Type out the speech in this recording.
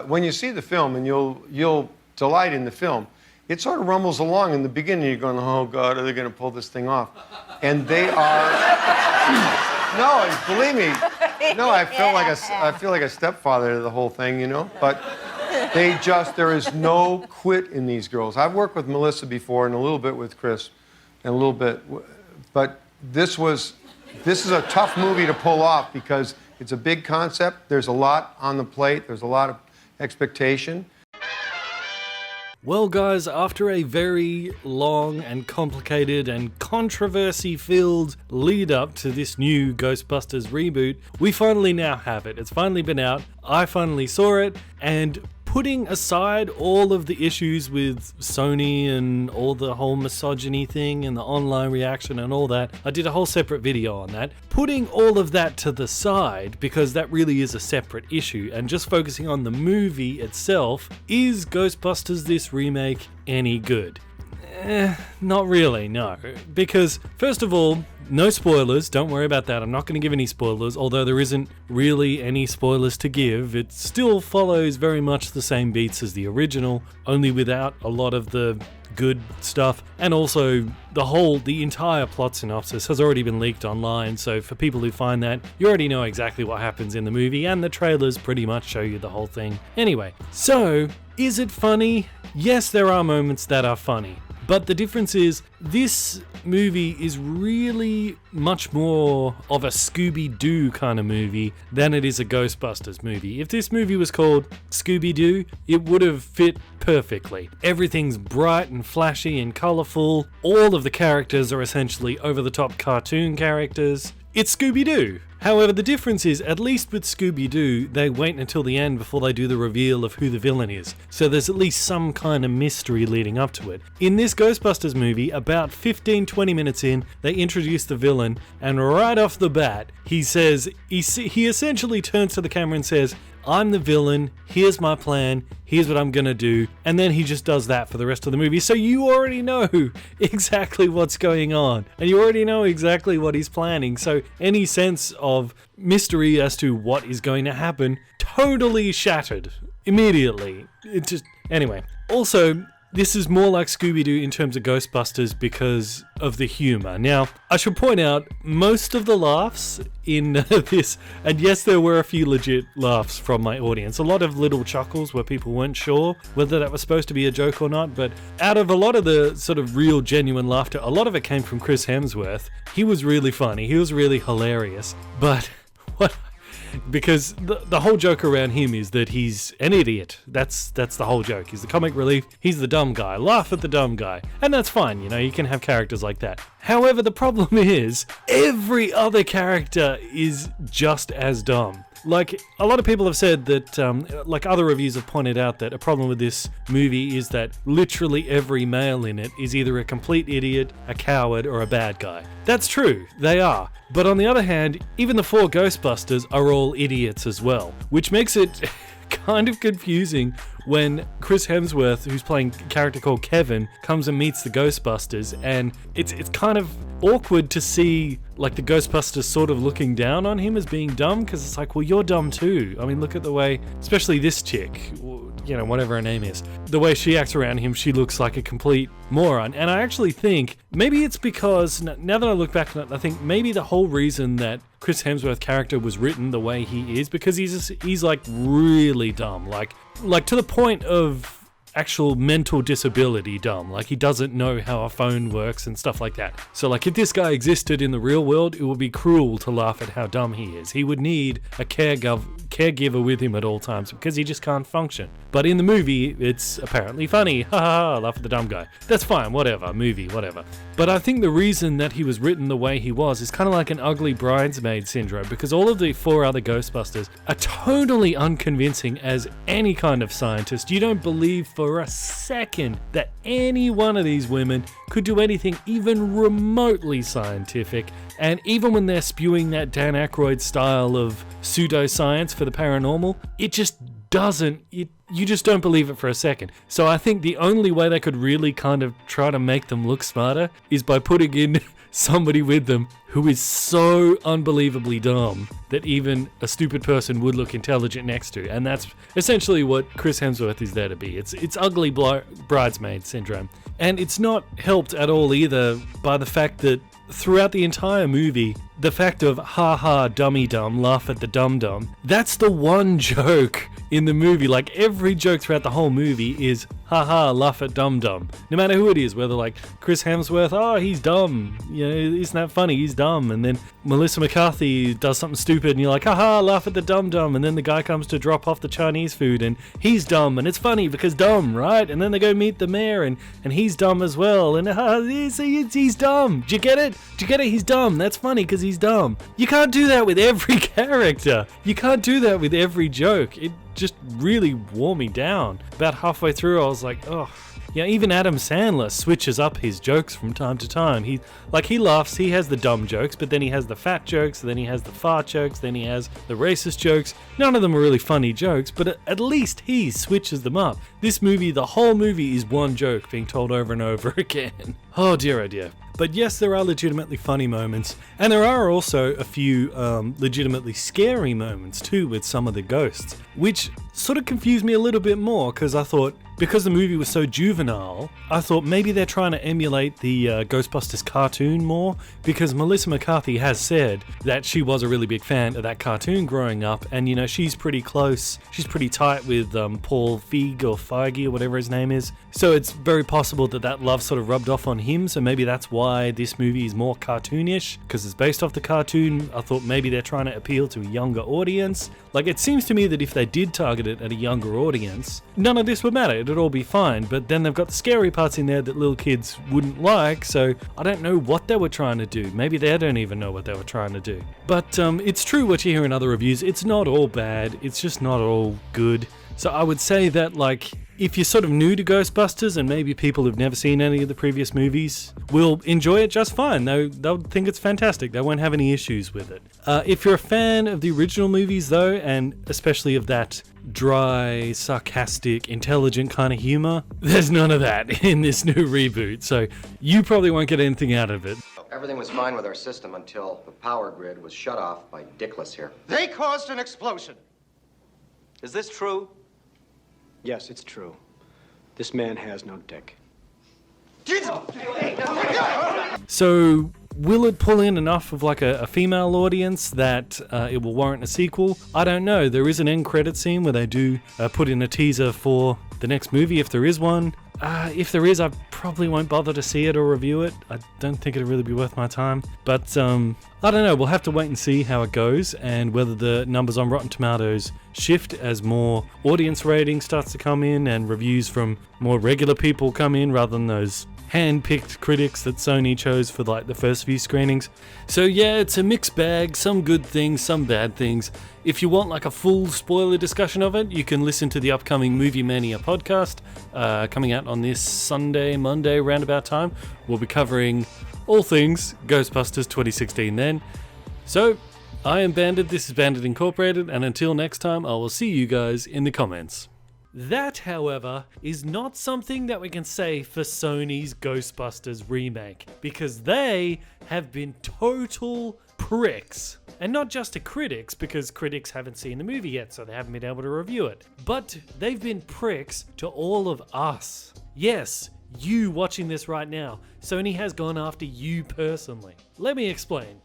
When you see the film, and you'll delight in the film, it sort of rumbles along in the beginning. You're going, oh God, are they going to pull this thing off? And they are. No, believe me. No, I feel like a stepfather to the whole thing, you know. But there is no quit in these girls. I've worked with Melissa before, and a little bit with Chris, and a little bit, but this is a tough movie to pull off because it's a big concept. There's a lot on the plate. There's a lot of expectation. Well guys, after a very long and complicated and controversy-filled lead up to this new Ghostbusters reboot, we finally now have it. It's finally been out, I finally saw it, and putting aside all of the issues with Sony and all the whole misogyny thing and the online reaction and all that, I did a whole separate video on that. Putting all of that to the side, because that really is a separate issue, and just focusing on the movie itself, is Ghostbusters this remake any good? Not really, no. Because, first of all, no spoilers, don't worry about that. I'm not going to give any spoilers, although there isn't really any spoilers to give. It still follows very much the same beats as the original, only without a lot of the good stuff. And also, the entire plot synopsis has already been leaked online, so for people who find that, you already know exactly what happens in the movie, and the trailers pretty much show you the whole thing. Anyway, so, is it funny? Yes, there are moments that are funny. But the difference is, this movie is really much more of a Scooby-Doo kind of movie than it is a Ghostbusters movie. If this movie was called Scooby-Doo, it would have fit perfectly. Everything's bright and flashy and colourful. All of the characters are essentially over-the-top cartoon characters. It's Scooby-Doo. However, the difference is, at least with Scooby-Doo, they wait until the end before they do the reveal of who the villain is. So there's at least some kind of mystery leading up to it. In this Ghostbusters movie, about 15-20 minutes in, they introduce the villain, and right off the bat, he essentially turns to the camera and says, I'm the villain, here's my plan, here's what I'm gonna do, and then he just does that for the rest of the movie. So you already know exactly what's going on, and you already know exactly what he's planning. So any sense of mystery as to what is going to happen totally shattered immediately. Anyway. Also, this is more like Scooby-Doo in terms of Ghostbusters because of the humor. Now, I should point out, most of the laughs in this, and yes, there were a few legit laughs from my audience, a lot of little chuckles where people weren't sure whether that was supposed to be a joke or not, but out of a lot of the sort of real, genuine laughter, a lot of it came from Chris Hemsworth. He was really funny, he was really hilarious, but because the whole joke around him is that he's an idiot. That's the whole joke. He's the comic relief. He's the dumb guy. Laugh at the dumb guy. And that's fine, you can have characters like that. However, the problem is, every other character is just as dumb. Like, a lot of people have said that, like other reviews have pointed out, that a problem with this movie is that literally every male in it is either a complete idiot, a coward, or a bad guy. That's true, they are. But on the other hand, even the 4 Ghostbusters are all idiots as well, which makes it kind of confusing when Chris Hemsworth, who's playing a character called Kevin, comes and meets the Ghostbusters, and it's kind of awkward to see like the Ghostbusters sort of looking down on him as being dumb, because it's like, well, you're dumb too. I mean, look at the way, especially this chick, whatever her name is, the way she acts around him, she looks like a complete moron. And I actually think maybe it's because, now that I look back on it, I think maybe the whole reason that Chris Hemsworth's character was written the way he is because he's like really dumb, like to the point of actual mental disability dumb. Like, he doesn't know how a phone works and stuff like that. So like, if this guy existed in the real world, it would be cruel to laugh at how dumb he is. He would need a caregiver with him at all times because he just can't function. But in the movie, it's apparently funny. Ha ha ha, laugh at the dumb guy. That's fine, whatever, movie, whatever. But I think the reason that he was written the way he was is kind of like an ugly bridesmaid syndrome, because all of the 4 other Ghostbusters are totally unconvincing as any kind of scientist. You don't believe for a second that any one of these women could do anything even remotely scientific. And even when they're spewing that Dan Aykroyd style of pseudoscience for the paranormal, it just doesn't, you just don't believe it for a second. So I think the only way they could really kind of try to make them look smarter is by putting in somebody with them who is so unbelievably dumb that even a stupid person would look intelligent next to. And that's essentially what Chris Hemsworth is there to be. It's ugly bridesmaid syndrome. And it's not helped at all either by the fact that throughout the entire movie, the fact of ha ha dummy dumb, laugh at the dum dum, that's the one joke in the movie. Like every joke throughout the whole movie is ha ha, laugh at dum dum. No matter who it is, whether like Chris Hemsworth, oh he's dumb, you know, isn't that funny, he's dumb. And then Melissa McCarthy does something stupid and you're like, ha ha, laugh at the dum dum. And then the guy comes to drop off the Chinese food and he's dumb and it's funny because dumb, right? And then they go meet the mayor and he's dumb as well. And he's dumb. Do you get it? Do you get it? He's dumb. That's funny because he's dumb. You can't do that with every character. You can't do that with every joke. It just really wore me down. About halfway through, I was like, oh. Yeah, even Adam Sandler switches up his jokes from time to time. He laughs, he has the dumb jokes, but then he has the fat jokes, then he has the fart jokes, then he has the racist jokes. None of them are really funny jokes, but at least he switches them up. This movie, the whole movie is one joke being told over and over again. Oh dear, oh dear. But yes, there are legitimately funny moments, and there are also a few legitimately scary moments too with some of the ghosts, which sort of confused me a little bit more because I thought, because the movie was so juvenile, I thought maybe they're trying to emulate the Ghostbusters cartoon more, because Melissa McCarthy has said that she was a really big fan of that cartoon growing up, and you know, she's pretty close, she's pretty tight with Paul Feig or whatever his name is, so it's very possible that that love sort of rubbed off on him, so maybe that's why this movie is more cartoonish, because it's based off the cartoon. I thought maybe they're trying to appeal to a younger audience. Like, it seems to me that if they did target it at a younger audience, none of this would matter, it'd all be fine, but then they've got the scary parts in there that little kids wouldn't like, so I don't know what they were trying to do. Maybe they don't even know what they were trying to do. But it's true what you hear in other reviews, it's not all bad, it's just not all good. So I would say that, like, if you're sort of new to Ghostbusters and maybe people who've never seen any of the previous movies will enjoy it just fine. They'll think it's fantastic. They won't have any issues with it. If you're a fan of the original movies though, and especially of that dry, sarcastic, intelligent kind of humor, there's none of that in this new reboot. So you probably won't get anything out of it. Everything was fine with our system until the power grid was shut off by Dickless here. They caused an explosion. Is this true? Yes, it's true. This man has no dick. So, will it pull in enough of like a female audience that it will warrant a sequel? I don't know. There is an end credit scene where they do put in a teaser for the next movie, if there is one. If there is, I probably won't bother to see it or review it. I don't think it'd really be worth my time. But I don't know, we'll have to wait and see how it goes and whether the numbers on Rotten Tomatoes shift as more audience rating starts to come in and reviews from more regular people come in rather than those hand-picked critics that Sony chose for like the first few screenings. So yeah, it's a mixed bag, some good things, some bad things. If you want like a full spoiler discussion of it, you can listen to the upcoming Movie Mania podcast coming out on this Sunday, Monday roundabout time. We'll be covering all things Ghostbusters 2016 then. So, I am Bandit, this is Bandit Incorporated, and until next time, I will see you guys in the comments. That, however, is not something that we can say for Sony's Ghostbusters remake, because they have been total pricks. And not just to critics, because critics haven't seen the movie yet, so they haven't been able to review it. But they've been pricks to all of us. Yes, you watching this right now. Sony has gone after you personally. Let me explain.